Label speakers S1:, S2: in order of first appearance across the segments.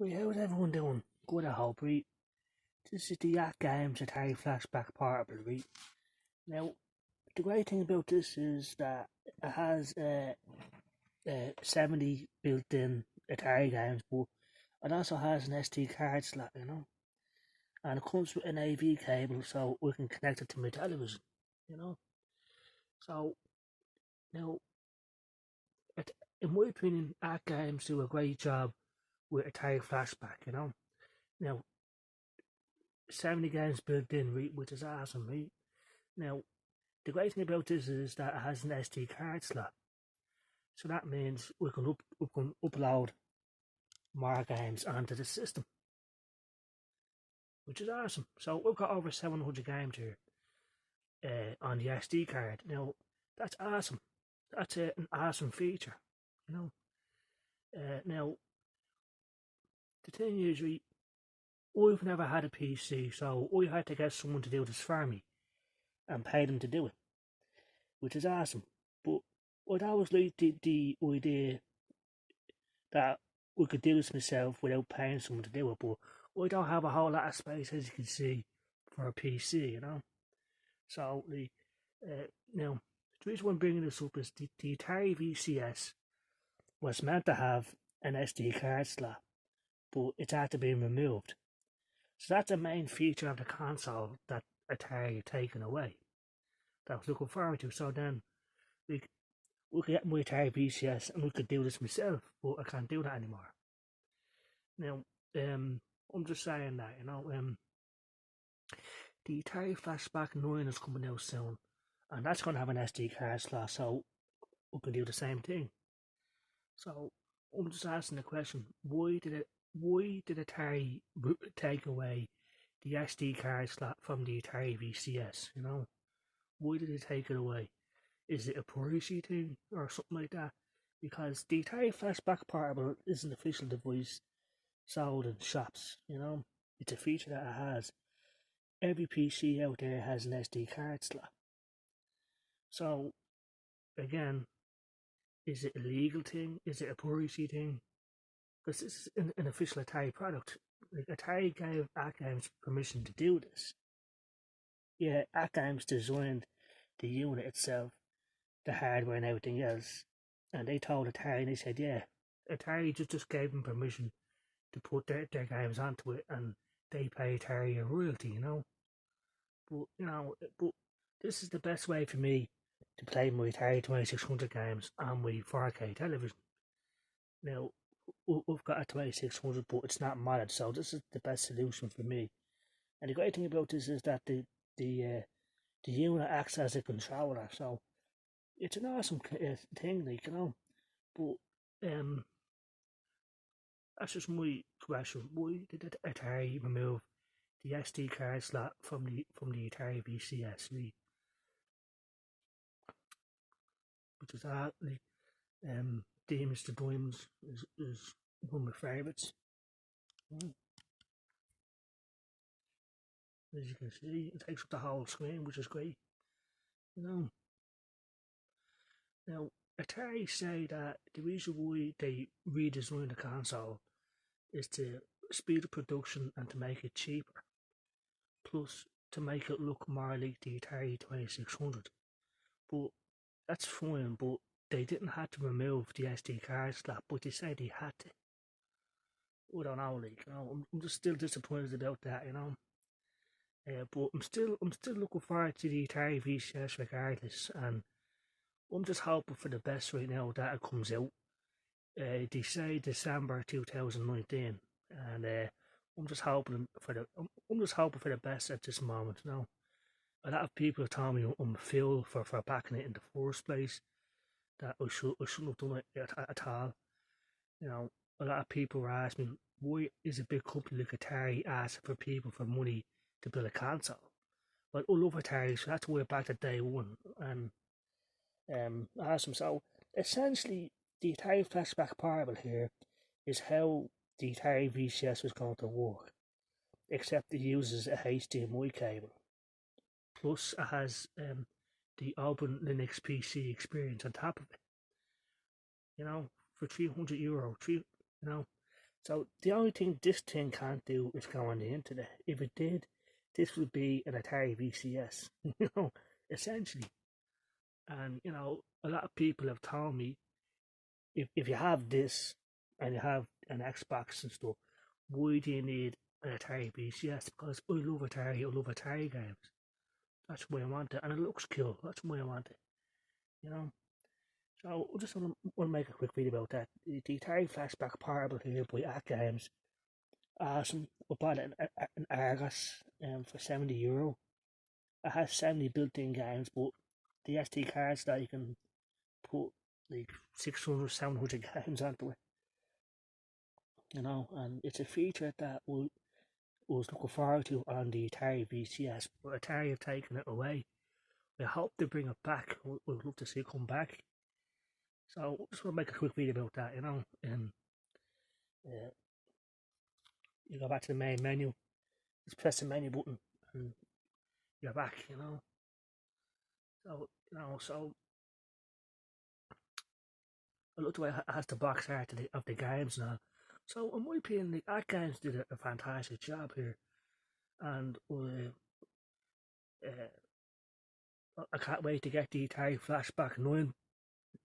S1: Right, how's everyone doing? Good, I hope, right? This is the Yak Games Atari Flashback Portable, right? Now, the great thing about this is that it has 70 built-in Atari games, but it also has an SD card slot, and it comes with an AV cable so we can connect it to my television, you know? So, now, it, in my opinion, Yak Games do a great job with Atari Flashback, Now, 70 games built in, right, which is awesome, right? Now, the great thing about this is that it has an SD card slot. So that means we can upload more games onto the system, which is awesome. So we've got over 700 games here on the SD card. Now, that's awesome. That's an awesome feature, you know. Now, the thing is, I've never had a PC, so I had to get someone to do this for me and pay them to do it, which is awesome. But I'd always liked the idea that we could do this myself without paying someone to do it, but I don't have a whole lot of space, as you can see, for a PC. So now the reason why I'm bringing this up is the Atari VCS was meant to have an SD card slot, but it's after being removed. So that's the main feature of the console that Atari had taken away. That I was looking forward to. So then we we could get my Atari VCS and we could do this myself, but I can't do that anymore. Now, I'm just saying that, the Atari Flashback 9 is coming out soon, and that's going to have an SD card slot, so we can do the same thing. So, I'm just asking the question: Why did Atari take away the SD card slot from the Atari VCS? Why did they take it away? Is it a privacy thing or something like that? Because the Atari Flashback Portable is an official device sold in shops. It's a feature that it has. Every PC out there has an SD card slot. So, again, is it a legal thing? Is it a privacy thing? Because this is an official Atari product. Like, Atari gave AtGames permission to do this. Yeah, AtGames designed the unit itself, the hardware and everything else. And they told Atari, and they said, yeah, Atari just gave them permission to put their games onto it, and they pay Atari a royalty. But this is the best way for me to play my Atari 2600 games on my 4K television. Now, we've got a 2600, but it's not modded, so this is the best solution for me. And the great thing about this is that the unit acts as a controller, so it's an awesome thing, But that's just my question. Why did Atari remove the SD card slot from the Atari VCS? Which is actually Damage to Diamonds is one of my favourites. As you can see, it takes up the whole screen, which is great. Now, Atari say that the reason why they redesigned the console is to speed up production and to make it cheaper, plus to make it look more like the Atari 2600. But that's fine, but they didn't have to remove the SD card slot, but they said they had to. I don't know, I'm just still disappointed about that, but I'm still looking forward to the Atari VCS regardless, and I'm just hoping for the best right now that it comes out. They say December 2019, and I'm just hoping for the best at this moment. A lot of people have told me I'm a fool for backing it in the first place. That I shouldn't have done it at all. A lot of people were asking me, why is a big company like Atari asking for people for money to build a console? Well, I love Atari, so that's why I backed at day one. And awesome. So essentially, the Atari Flashback Portable here is how the Atari VCS was going to work, except it uses a HDMI cable. Plus, it has the Open Linux PC experience on top of it. For €300, So the only thing this thing can't do is go on the internet. If it did, this would be an Atari VCS, essentially. And a lot of people have told me if you have this and you have an Xbox and stuff, why do you need an Atari VCS? Because I love Atari, I love Atari games. That's why I want it, and it looks cool. That's why I want it, you know. So I just want to make a quick video about that. The Atari Flashback Portable here by At Games. Awesome. I bought an Argos for €70. It has 70 built-in games, but the SD cards that you can put like 600, 700 games onto it, and it's a feature that I was looking forward to on the Atari VCS, but Atari have taken it away. I hope they bring it back. We'd love to see it come back. So I just want to make a quick video about that, and uh, you go back to the main menu, just press the menu button, and you're back. So I look the way it has the box art of the games now. So in my opinion, the Art Games did a fantastic job here, and I can't wait to get the Atari Flashback 9.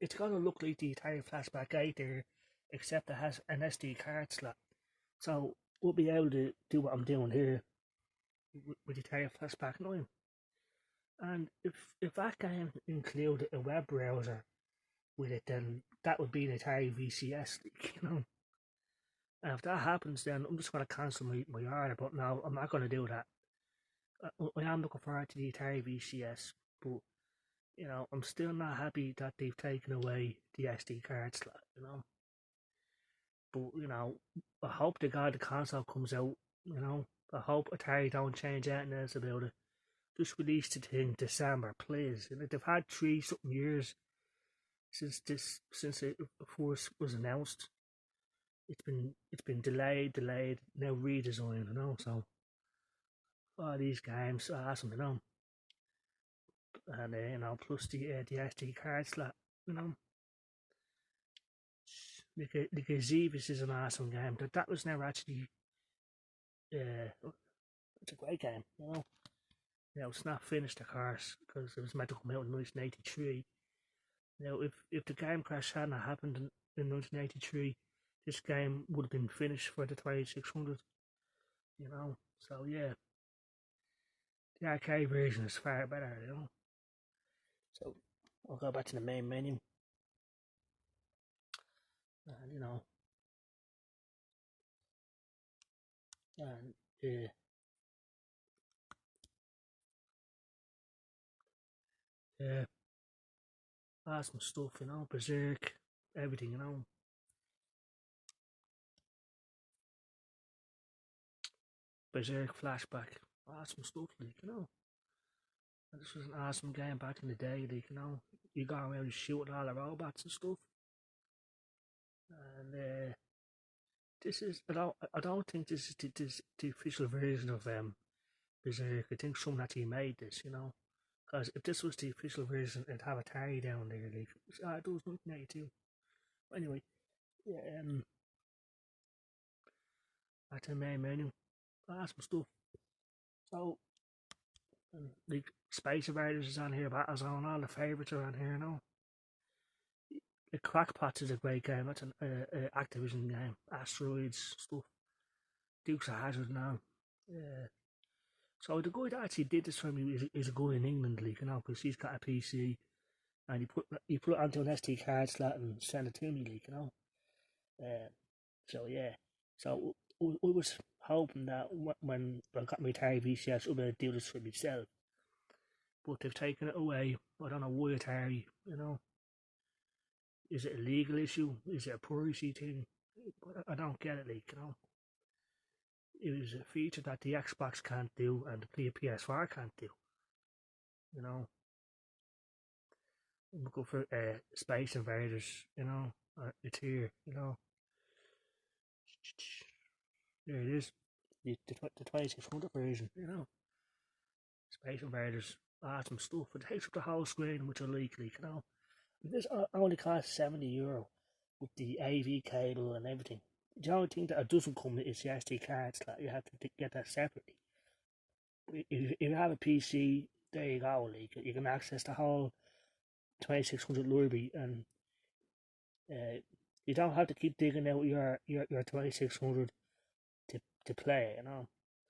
S1: It's gonna look like the Atari Flashback 8 there, except it has an SD card slot. So we'll be able to do what I'm doing here with the Atari Flashback 9. And if that game included a web browser with it, then that would be an Atari VCS. And if that happens, then I'm just going to cancel my order. But no, I'm not going to do that. I am looking forward to the Atari VCS, but I'm still not happy that they've taken away the SD card slot. But I hope to God the console comes out. I hope Atari don't change anything else about it. Just release the thing December, please. They've had 3 something years since it first was announced. It's been delayed, now redesigned. So all these games are awesome. And plus the SD card slot, like Xevis is an awesome game. That was never actually it's a great game. It's not finished, of course, because it was meant to come out in 1983. If the game crash hadn't happened in 1983, this game would have been finished for the 2600. So yeah, the arcade version is far better. So I'll go back to the main menu, and and yeah, awesome stuff. Berserk, everything. Berserk flashback, awesome stuff. And this was an awesome game back in the day. You go around and shooting all the robots and stuff. And this is I don't think this is the official version of Berserk. I think someone actually made this. Because if this was the official version, it'd have Atari down there. Like, it was 1982. Anyway, yeah, back to the main menu. Awesome stuff. So, like, Space Invaders is on here, Battlezone, all the favourites are on here. The Crackpots is a great game. That's an Activision game. Asteroids stuff. Dukes of Hazzard now. So the guy that actually did this for me is a guy in England, like, because he's got a PC and he put it onto an SD card slot and sent it to me, like, So yeah, so I was hoping that when I got my Atari VCS, I'd be able to do this for myself, but they've taken it away. I don't know why Atari. Is it a legal issue? Is it a piracy thing? But I don't get it, like. It was a feature that the Xbox can't do and the PS4 can't do. I'm looking for Space Invaders. It's here. There it is. The 2600 version. Space Invaders. Awesome stuff. It takes up the whole screen, which I like. This only costs €70 with the AV cable and everything. The only thing that it doesn't come with is the SD cards. Like you have to get that separately. If you have a PC, there you go. Like you can access the whole 2600 library, and you don't have to keep digging out your 2600 to play.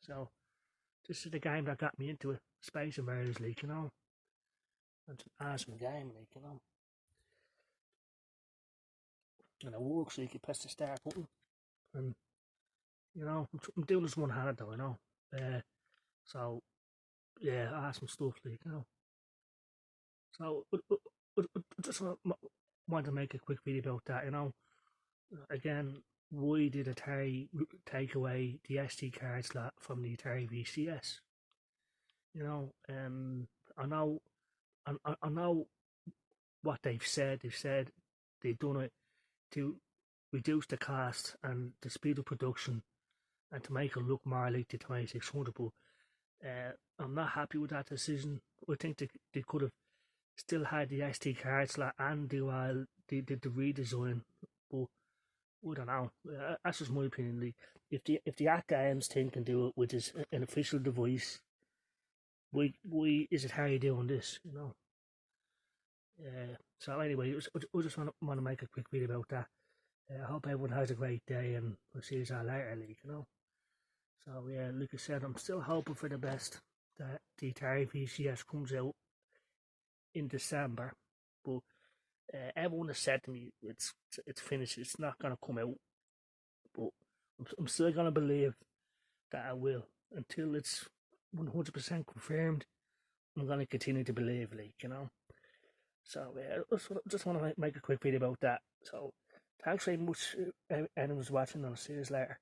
S1: So this is the game that got me into it. Space Invaders, like it's an awesome game, and it works. Like you press the start button, and I'm doing this one handed though, so yeah, awesome stuff, So I just want to make a quick video about that, Again, why did Atari take away the SD card slot from the Atari VCS? I know, I know what they've said. They've said they've done it to reduce the cost and the speed of production and to make it look more like the 2600. But I'm not happy with that decision. I think they could have still had the SD card slot and they did the redesign. But I don't know. That's just my opinion. Like, if the Act Games team can do it, which is an official device, why is it Harry doing this? So anyway, I just want to make a quick video about that. I hope everyone has a great day, and we'll see you all later, So yeah, like I said, I'm still hoping for the best that the Atari VCS comes out in December, but everyone has said to me it's finished. It's not gonna come out, but I'm still gonna believe that I will until it's 100% confirmed. I'm gonna continue to believe, So yeah, I just want to make a quick video about that. So thanks very much, anyone who's watching. I'll see you later.